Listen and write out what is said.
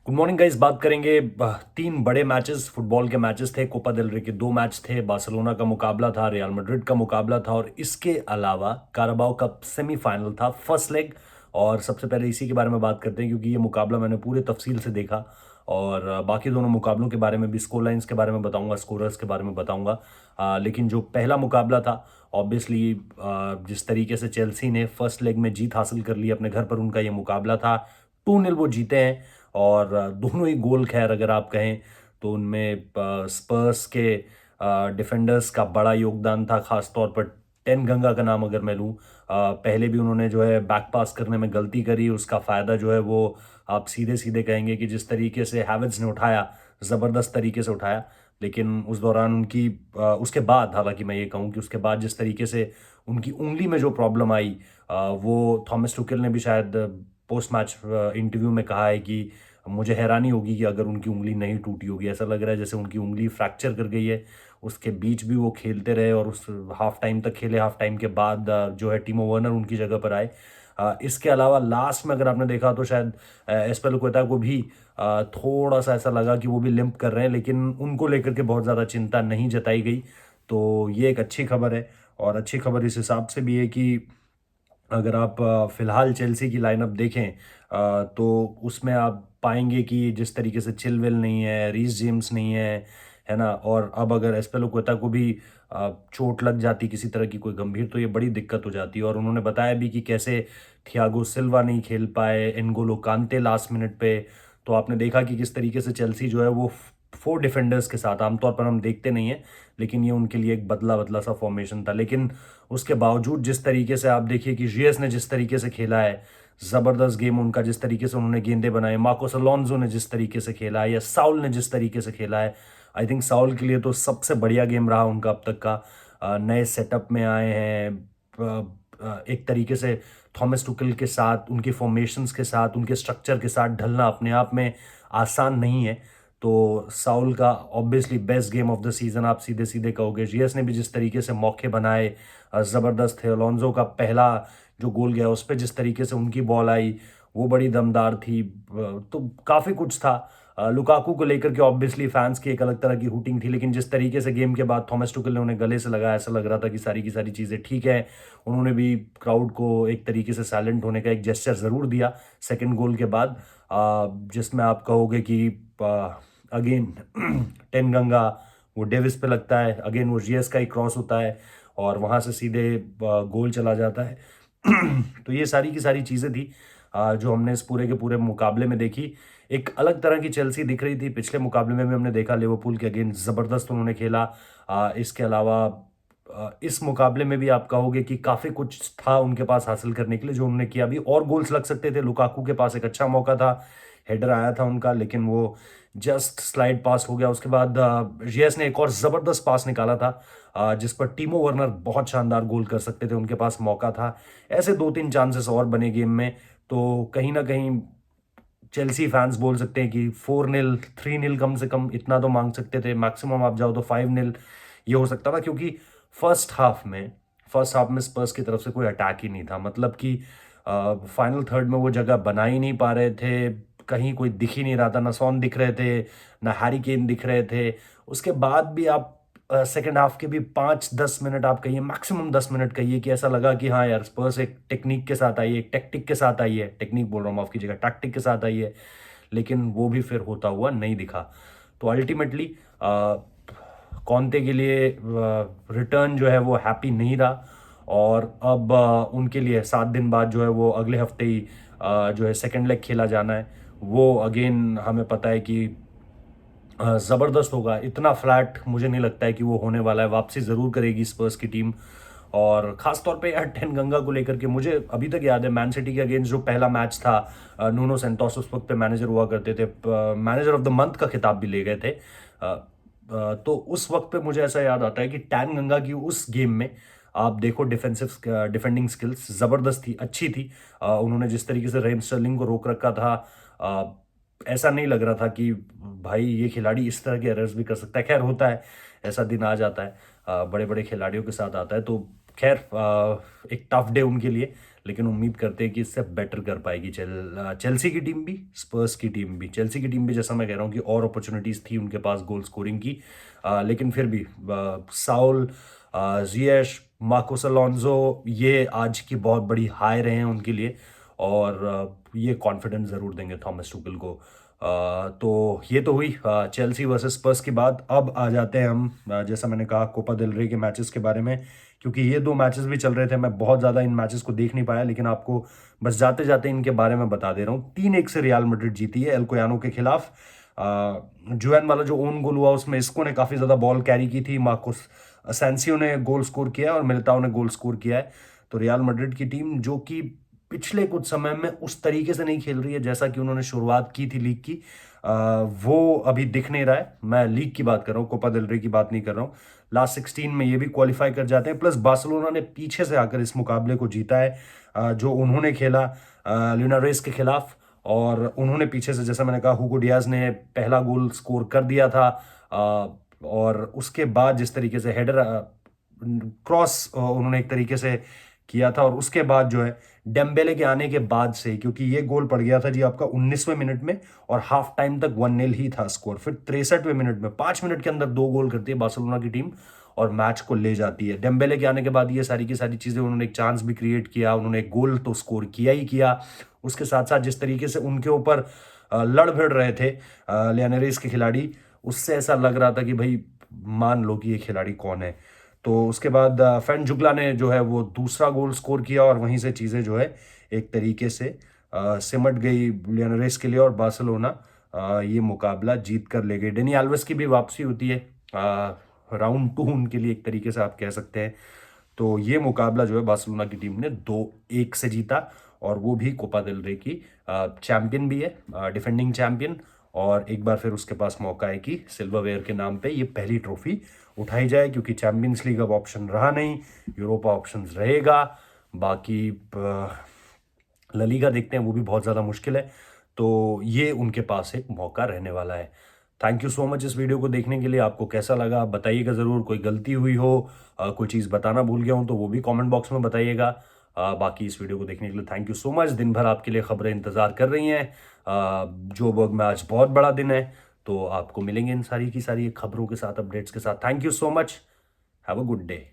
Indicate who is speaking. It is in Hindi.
Speaker 1: Good morning guys. बात करेंगे तीन बड़े मैचेस, फुटबॉल के मैचेस थे। कोपा देल रे के दो मैच थे। बार्सिलोना का मुकाबला था, रियल मैड्रिड का मुकाबला था और इसके अलावा काराबाओ कप सेमीफाइनल था, फर्स्ट लेग। और सबसे पहले इसी के बारे में बात करते हैं क्योंकि ये मुकाबला मैंने पूरे तफसील से देखा। और बाकी दोनों मुकाबलों के बारे में भी, स्कोर लाइंस के बारे में बताऊंगा, स्कोरर्स के बारे में बताऊंगा। लेकिन जो पहला मुकाबला था, ऑब्वियसली जिस तरीके से चेल्सी ने फर्स्ट लेग में जीत हासिल कर ली अपने घर पर, उनका ये मुकाबला था। 2-0 वो जीते हैं। और दोनों ही गोल, खैर अगर आप कहें तो उनमें स्पर्स के डिफेंडर्स का बड़ा योगदान था। खास तौर पर टेन गंगा का नाम अगर मैं लूँ, पहले भी उन्होंने जो है बैक पास करने में गलती करी, उसका फ़ायदा जो है वो आप सीधे सीधे कहेंगे कि जिस तरीके से हैवर्ट्ज ने उठाया, ज़बरदस्त तरीके से उठाया। लेकिन उस दौरान उनकी उसके बाद, हालांकि मैं ये कहूँ कि उसके बाद जिस तरीके से उनकी उंगली में जो प्रॉब्लम आई, वो थॉमस टुकेल ने भी शायद पोस्ट मैच इंटरव्यू में कहा है कि मुझे हैरानी होगी कि अगर उनकी उंगली नहीं टूटी होगी। ऐसा लग रहा है जैसे उनकी उंगली फ्रैक्चर कर गई है। उसके बीच भी वो खेलते रहे और उस हाफ टाइम तक खेले। हाफ टाइम के बाद जो है टीमो वर्नर उनकी जगह पर आए। इसके अलावा लास्ट में अगर आपने देखा तो शायद एस्पिलिकुएटा को भी थोड़ा सा ऐसा लगा कि वो भी लिम्प कर रहे हैं, लेकिन उनको लेकर के बहुत ज़्यादा चिंता नहीं जताई गई। तो ये एक अच्छी खबर है। और अच्छी खबर इस हिसाब से भी है कि अगर आप फिलहाल चेल्सी की लाइनअप देखें, तो उसमें आप पाएंगे कि जिस तरीके से चिलवेल नहीं है, रीस जेम्स नहीं है ना। और अब अगर एस्पिलिकुएटा को भी चोट लग जाती किसी तरह की कोई गंभीर, तो ये बड़ी दिक्कत हो जाती है। और उन्होंने बताया भी कि कैसे थियागो सिल्वा नहीं खेल पाए, एनगोलो कांते लास्ट मिनट पे। तो आपने देखा कि किस तरीके से चेल्सी जो है वो 4 डिफेंडर्स के साथ, आमतौर पर हम देखते नहीं है, लेकिन ये उनके लिए एक बदला बदला सा फॉर्मेशन था। लेकिन उसके बावजूद जिस तरीके से आप देखिए कि जीएस ने जिस तरीके से खेला है, जबरदस्त गेम उनका, जिस तरीके से उन्होंने गेंदे बनाए, मार्कोस अलोंसो ने जिस तरीके से खेला है, या साउल ने जिस तरीके से खेला है। आई थिंक साउल के लिए तो सबसे बढ़िया गेम रहा उनका अब तक का। नए सेटअप में आए हैं। एक तरीके से थॉमस टुकल के साथ, उनके फॉर्मेशंस के साथ, उनके स्ट्रक्चर के साथ ढलना अपने आप में आसान नहीं है। तो साउल का obviously best game of the season आप सीधे सीधे कहोगे। जीएस ने भी जिस तरीके से मौके बनाए, ज़बरदस्त थे। अलोंजो का पहला जो गोल गया उस पर जिस तरीके से उनकी बॉल आई, वो बड़ी दमदार थी। तो काफ़ी कुछ था। लुकाकू को लेकर के ऑब्वियसली फैंस की एक अलग तरह की हूटिंग थी, लेकिन जिस तरीके से गेम के बाद थॉमस टुकल ने उन्हें गले से लगाया, ऐसा लग रहा था कि सारी की सारी चीज़ें ठीक है। उन्होंने भी क्राउड को एक तरीके से साइलेंट होने का एक जेस्चर ज़रूर दिया सेकेंड गोल के बाद, जिसमें आप कहोगे कि अगेन टेन गंगा वो डेविस पे लगता है, अगेन वो जीएस का ही क्रॉस होता है और वहां से सीधे गोल चला जाता है। तो ये सारी की सारी चीज़ें थी जो हमने इस पूरे के पूरे मुकाबले में देखी। एक अलग तरह की चेल्सी दिख रही थी। पिछले मुकाबले में भी हमने देखा लिवरपूल के अगेंस्ट ज़बरदस्त उन्होंने खेला। इसके अलावा इस मुकाबले में भी आप कहोगे कि काफ़ी कुछ था उनके पास हासिल करने के लिए जो उन्होंने किया भी, और गोल्स लग सकते थे। लुकाकू के पास एक अच्छा मौका था, हेडर आया था उनका, लेकिन वो जस्ट स्लाइड पास हो गया। उसके बाद रियस ने एक और ज़बरदस्त पास निकाला था, जिस पर टीमो वर्नर बहुत शानदार गोल कर सकते थे, उनके पास मौका था। ऐसे दो तीन चांसेस और बने गेम में। तो कहीं ना कहीं चेल्सी फैंस बोल सकते हैं कि 4-0, 3-0 कम से कम इतना तो मांग सकते थे। मैक्सिमम आप जाओ तो 5-0 ये हो सकता था, क्योंकि फर्स्ट हाफ में स्पर्स की तरफ से कोई अटैक ही नहीं था। मतलब कि फाइनल थर्ड में वो जगह बना ही नहीं पा रहे थे। कहीं कोई दिख ही नहीं रहा था, ना सॉन दिख रहे थे, ना हैरी केन दिख रहे थे। उसके बाद भी आप सेकेंड हाफ के भी 5-10 मिनट आप कहिए, मैक्सिमम 10 मिनट कहिए, कि ऐसा लगा कि हाँ यार, स्पर्स एक टेक्निक के साथ आई है, एक टैक्टिक के साथ आई है। टेक्निक बोल रहा हूँ, माफ कीजिएगा, टैक्टिक के साथ आई है। लेकिन वो भी फिर होता हुआ नहीं दिखा। तो अल्टीमेटली कॉन्ते के लिए रिटर्न जो है वो हैप्पी नहीं रहा। और अब उनके लिए 7 दिन बाद जो है वो अगले हफ्ते ही जो है सेकेंड लेग खेला जाना है। वो अगेन हमें पता है कि ज़बरदस्त होगा। इतना फ्लैट मुझे नहीं लगता है कि वो होने वाला है। वापसी ज़रूर करेगी स्पर्स की टीम। और खास तौर पे यार टेन गंगा को लेकर के मुझे अभी तक याद है, मैन सिटी के अगेंस्ट जो पहला मैच था, नूनो सेंटोस उस वक्त पे मैनेजर हुआ करते थे, मैनेजर ऑफ द मंथ का खिताब भी ले गए थे। तो उस वक्त पे मुझे ऐसा याद आता है कि टैन गंगा की उस गेम में आप देखो, डिफेंडिंग स्किल्स ज़बरदस्त थी, अच्छी थी। उन्होंने जिस तरीके से रेम स्टर्लिंग को रोक रखा था, ऐसा नहीं लग रहा था कि भाई ये खिलाड़ी इस तरह के एरर्स भी कर सकता है। खैर होता है, ऐसा दिन आ जाता है, बड़े बड़े खिलाड़ियों के साथ आता है। तो खैर एक टफ डे उनके लिए। लेकिन उम्मीद करते हैं कि इससे बेटर कर पाएगी चेल्सी की टीम भी, स्पर्स की टीम भी। चेल्सी की टीम भी जैसा मैं कह रहा हूँ कि और अपॉर्चुनिटीज़ थी उनके पास गोल स्कोरिंग की, लेकिन फिर भी साउल, जियेश, मार्कोस अलोंसो, ये आज की बहुत बड़ी हाई रहे हैं उनके लिए, और ये कॉन्फिडेंस ज़रूर देंगे थॉमस टुकल को। तो ये तो हुई चेल्सी वर्सेस स्पर्स की बात। अब आ जाते हैं हम, जैसा मैंने कहा, कोपा देल रे के मैचेस के बारे में, क्योंकि ये दो मैचेस भी चल रहे थे। मैं बहुत ज़्यादा इन मैचेस को देख नहीं पाया, लेकिन आपको बस जाते जाते इनके बारे में बता दे रहा हूँ। 3-1 से रियल मैड्रिड जीती है एल्कोयानो के खिलाफ। जुएन वाला जो ओन गोल हुआ उसमें इसको ने काफ़ी ज़्यादा बॉल कैरी की थी, मार्कोस असेंसियो ने गोल स्कोर किया है और मिलिताओ ने गोल स्कोर किया है। तो रियल मैड्रिड की टीम, जो कि पिछले कुछ समय में उस तरीके से नहीं खेल रही है जैसा कि उन्होंने शुरुआत की थी लीग की, वो अभी दिख नहीं रहा है। मैं लीग की बात कर रहा हूँ, कोपा देल रे की बात नहीं कर रहा हूँ। लास्ट 16 में ये भी क्वालिफाई कर जाते हैं, प्लस बार्सिलोना ने पीछे से आकर इस मुकाबले को जीता है, जो उन्होंने खेला लिनारेस के खिलाफ। और उन्होंने पीछे से, जैसा मैंने कहा, हुगो डियाज ने पहला गोल स्कोर कर दिया था, और उसके बाद जिस तरीके से हेडर क्रॉस उन्होंने एक तरीके से किया था, और उसके बाद जो है डेम्बेले के आने के बाद से, क्योंकि ये गोल पड़ गया था जी आपका 19वें मिनट में, और हाफ टाइम तक 1-0 ही था स्कोर। फिर 63वें मिनट में 5 मिनट के अंदर 2 गोल करती है बार्सिलोना की टीम और मैच को ले जाती है। डेम्बेले के आने के बाद ये सारी की सारी चीज़ें, उन्होंने एक चांस भी क्रिएट किया, उन्होंने एक गोल तो स्कोर किया ही किया। उसके साथ साथ जिस तरीके से उनके ऊपर लड़ भिड़ रहे थे लियानेरिस के खिलाड़ी, उससे ऐसा लग रहा था कि भाई मान लो कि ये खिलाड़ी कौन है। तो उसके बाद फैन जुगला ने जो है वो दूसरा गोल स्कोर किया, और वहीं से चीज़ें जो है एक तरीके से सिमट गई लियानेरिस के लिए, और बार्सिलोना ये मुकाबला जीत कर ले गई। डेनी एल्वेस की भी वापसी होती है राउंड 2 उनके लिए, एक तरीके से आप कह सकते हैं। तो ये मुकाबला जो है बार्सिलोना की टीम ने 2-1 से जीता, और वो भी कोपा देल रे की चैंपियन भी है, डिफेंडिंग चैंपियन। और एक बार फिर उसके पास मौका है कि सिल्वरवेयर के नाम पे ये पहली ट्रॉफी उठाई जाए, क्योंकि चैंपियंस लीग अब ऑप्शन रहा नहीं, यूरोपा ऑप्शन रहेगा। बाकी ला लीगा देखते हैं, वो भी बहुत ज़्यादा मुश्किल है। तो ये उनके पास एक मौका रहने वाला है। थैंक यू सो मच इस वीडियो को देखने के लिए। आपको कैसा लगा आप बताइएगा ज़रूर। कोई गलती हुई हो, कोई चीज़ बताना भूल गया हूँ, तो वो भी कमेंट बॉक्स में बताइएगा। बाकी इस वीडियो को देखने के लिए थैंक यू सो मच। दिन भर आपके लिए खबरें इंतज़ार कर रही हैं। जोबर्ग में आज बहुत बड़ा दिन है, तो आपको मिलेंगे इन सारी की सारी खबरों के साथ, अपडेट्स के साथ। Thank you so much. Have a good day.